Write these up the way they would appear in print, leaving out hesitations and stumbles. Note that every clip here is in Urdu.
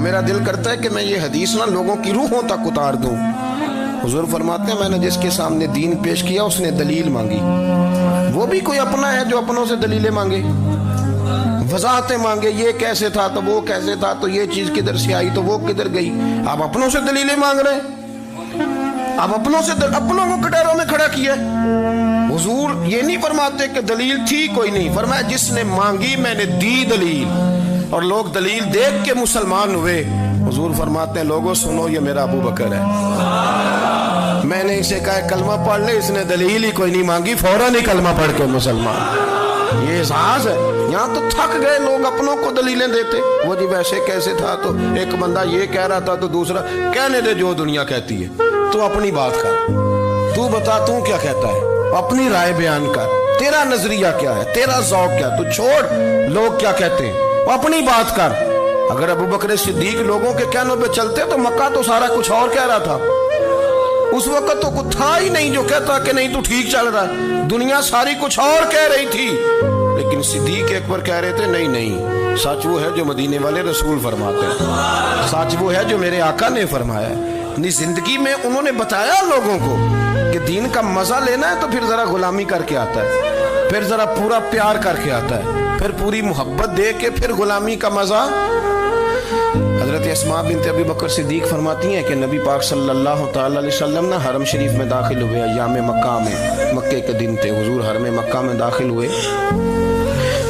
میرا دل کرتا ہے کہ میں یہ حدیث نہ لوگوں کی روحوں تک اتار دوں۔ حضور فرماتے ہیں میں نے جس کے سامنے دین پیش کیا اس نے دلیل مانگی، وہ بھی کوئی اپنا ہے جو اپنوں سے دلیلیں مانگے، وضاحتیں مانگے، یہ کیسے تھا تو وہ کیسے تھا، تو یہ چیز کدھر سے آئی تو وہ کدھر گئی۔ آپ اپنوں سے دلیلیں مانگ رہے ہیں، آپ اپنوں کو کٹہروں میں کھڑا کیا۔ حضور یہ نہیں فرماتے کہ دلیل تھی کوئی نہیں، فرمایا جس نے مانگی میں نے دی دلیل، اور لوگ دلیل دیکھ کے مسلمان ہوئے۔ حضور فرماتے ہیں لوگوں سنو یہ میرا ابو بکر ہے، میں نے اسے کہا کلمہ پڑھ لے، اس نے دلیل ہی کوئی نہیں مانگی، فوراً ہی کلمہ پڑھ کے مسلمان۔ یہ احساس ہے۔ یہاں تو تھک گئے لوگ اپنوں کو دلیلیں دیتے، وہ جی ویسے کیسے تھا، تو ایک بندہ یہ کہہ رہا تھا تو دوسرا کہنے دے جو دنیا کہتی ہے، تو اپنی بات کر، تو بتا تو کیا کہتا ہے، اپنی رائے بیان کر، تیرا نظریہ کیا ہے، تیرا ذوق کیا، تو چھوڑ لوگ کیا کہتے ہیں، اپنی بات کر۔ اگر ابو بکر صدیق لوگوں کے کہنوں پہ چلتے تو مکہ تو سارا کچھ اور کہہ رہا تھا، اس وقت تو کچھ تھا ہی نہیں جو کہتا کہ نہیں تو ٹھیک چل رہا ہے، دنیا ساری کچھ اور کہہ رہی تھی، لیکن صدیق اکبر کہہ رہے تھے نہیں نہیں، سچ وہ ہے جو مدینے والے رسول فرماتے ہیں، سچ وہ ہے جو میرے آقا نے فرمایا ہے۔ اپنی زندگی میں انہوں نے بتایا لوگوں کو کہ دین کا مزہ لینا ہے تو پھر ذرا غلامی کر کے آتا ہے، پھر ذرا پورا پیار کر کے آتا ہے، پھر پوری محبت دے کے پھر غلامی کا مزہ۔ حضرت اسماء بنت ابی بکر صدیق فرماتی ہیں کہ نبی پاک صلی اللہ تعالی علیہ وسلم نہ حرم شریف میں داخل ہوئے، ایام مکہ میں، مکے کے دن تھے، حضور حرم مکہ میں داخل ہوئے،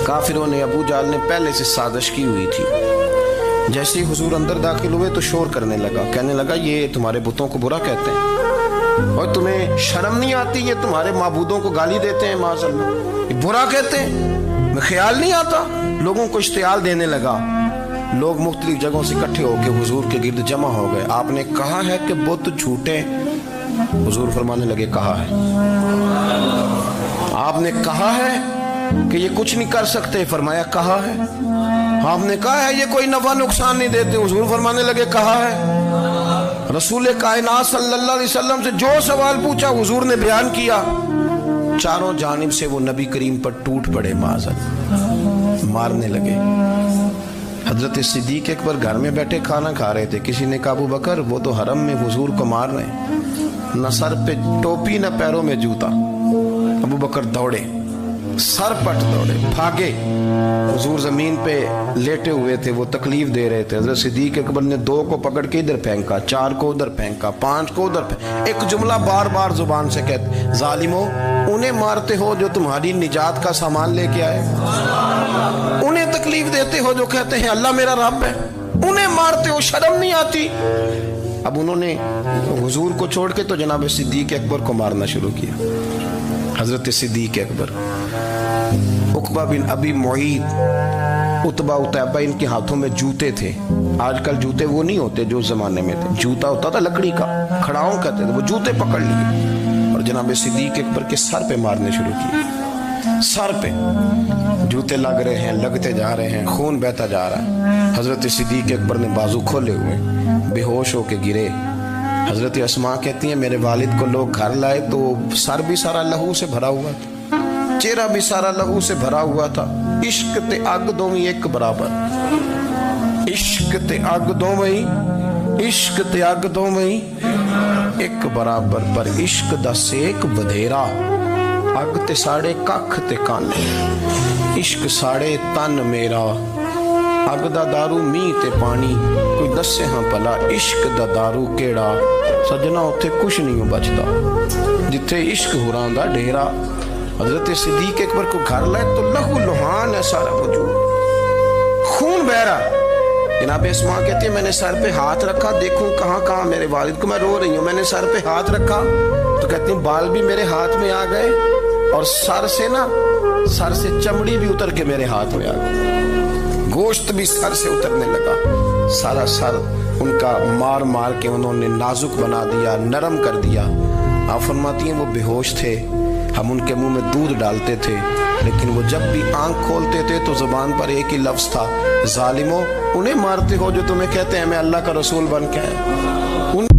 کافروں نے، ابو جہل نے پہلے سے سازش کی ہوئی تھی۔ جیسے ہی حضور اندر داخل ہوئے تو شور کرنے لگا، کہنے لگا یہ تمہارے بتوں کو برا کہتے ہیں اور تمہیں شرم نہیں آتی، یہ تمہارے معبودوں کو گالی دیتے ہیں، معاذ اللہ یہ برا کہتے ہیں، میں خیال نہیں آتا۔ لوگوں کو اشتعال دینے لگا، لوگ مختلف جگہوں سے اکٹھے ہو کے حضور کے گرد جمع ہو گئے۔ آپ نے کہا ہے کہ بت جھوٹے، حضور فرمانے لگے کہا ہے۔ آپ نے کہا ہے کہ یہ کچھ نہیں کر سکتے، فرمایا کہا ہے۔ آپ نے کہا ہے یہ کوئی نفع نقصان نہیں دیتے، حضور فرمانے لگے کہا ہے۔ رسول کائنات صلی اللہ علیہ وسلم سے جو سوال پوچھا حضور نے بیان کیا، چاروں جانب سے وہ نبی کریم پر ٹوٹ پڑے، معذرت مارنے لگے۔ حضرت صدیق اکبر گھر میں بیٹھے کھانا کھا رہے تھے، کسی نے کہا ابو بکر وہ تو حرم میں حضور کو مار رہے ہیں، نہ سر پہ ٹوپی نہ پیروں میں جوتا۔ ابو بکر دوڑے، سر پٹ دوڑے، بھاگے۔ حضور زمین پہ لیٹے ہوئے تھے، وہ تکلیف دے رہے تھے۔ حضرت صدیق اکبر نے 2 کو پکڑ کے ادھر پھینکا، 4 کو ادھر پھینکا، 5 کو ادھر پھینکا، ایک جملہ بار بار زبان سے کہتے ظالموں انہیں مارتے ہو جو تمہاری نجات کا سامان لے کے آئے، انہیں تکلیف دیتے ہو جو کہتے ہیں اللہ میرا رب ہے، انہیں مارتے ہو، شرم نہیں آتی۔ اب انہوں نے حضور کو چھوڑ کے تو جناب صدیق اکبر کو مارنا شروع کیا۔ حضرت صدیق اکبر، عقبہ بن ابی معیط، عتبہ عتیبہ، ان کے ہاتھوں میں جوتے تھے۔ آج کل جوتے وہ نہیں ہوتے جو زمانے میں تھے، جوتا ہوتا تھا لکڑی کا، کھڑاؤں کہتے تھے، وہ جوتے پکڑ لیے اور جناب صدیق اکبر کے سر پہ مارنے شروع کیے۔ سر پہ جوتے لگ رہے ہیں، لگتے جا رہے ہیں، خون بہتا جا رہا ہے۔ حضرت صدیق اکبر نے بازو کھولے ہوئے بے ہوش ہو کے گرے۔ حضرت اسماء کہتی ہیں میرے والد کو لوگ گھر لائے تو سر بھی سارا لہو سے بھرا ہوا تھا، چہرہ بھی سارا لہو سے بھرا ہوا تھا۔ عشق تے اگ دوویں ایک برابر، عشق تے اگ دوویں، عشق تے اگ دوویں ایک برابر، پر عشق دا سیک بدھیرا، اگ تے ساڑے ککھ تے کان، عشق ساڑے تن میرا، اگ دا دارو می تے پانی، کوئی دسے ہاں پلا عشق دا دارو کیڑا، سجنا اتھے کچھ نہیں بچتا جتھے عشق ہوراں دا ڈیرا۔ حضرت صدیق اکبر کو گھر لائے تو لہو لہان ہے سارا وجود، خون بہ رہا۔ جناب اسماء کہتی ہے میں نے سر پہ ہاتھ رکھا، دیکھوں کہاں کہاں میرے والد کو، میں رو رہی ہوں، میں نے سر پہ ہاتھ رکھا تو کہتی ہیں بال بھی میرے ہاتھ میں آ گئے اور سر سے چمڑی بھی اتر کے میرے ہاتھ میں آ گئی، گوشت بھی سر سے اترنے لگا، سارا سر ان کا مار مار کے انہوں نے نازک بنا دیا، نرم کر دیا۔ آپ فرماتی ہیں وہ بے ہوش تھے، ہم ان کے منہ میں دودھ ڈالتے تھے، لیکن وہ جب بھی آنکھ کھولتے تھے تو زبان پر ایک ہی لفظ تھا، ظالموں انہیں مارتے ہو جو تمہیں کہتے ہیں میں اللہ کا رسول بن کے آیا۔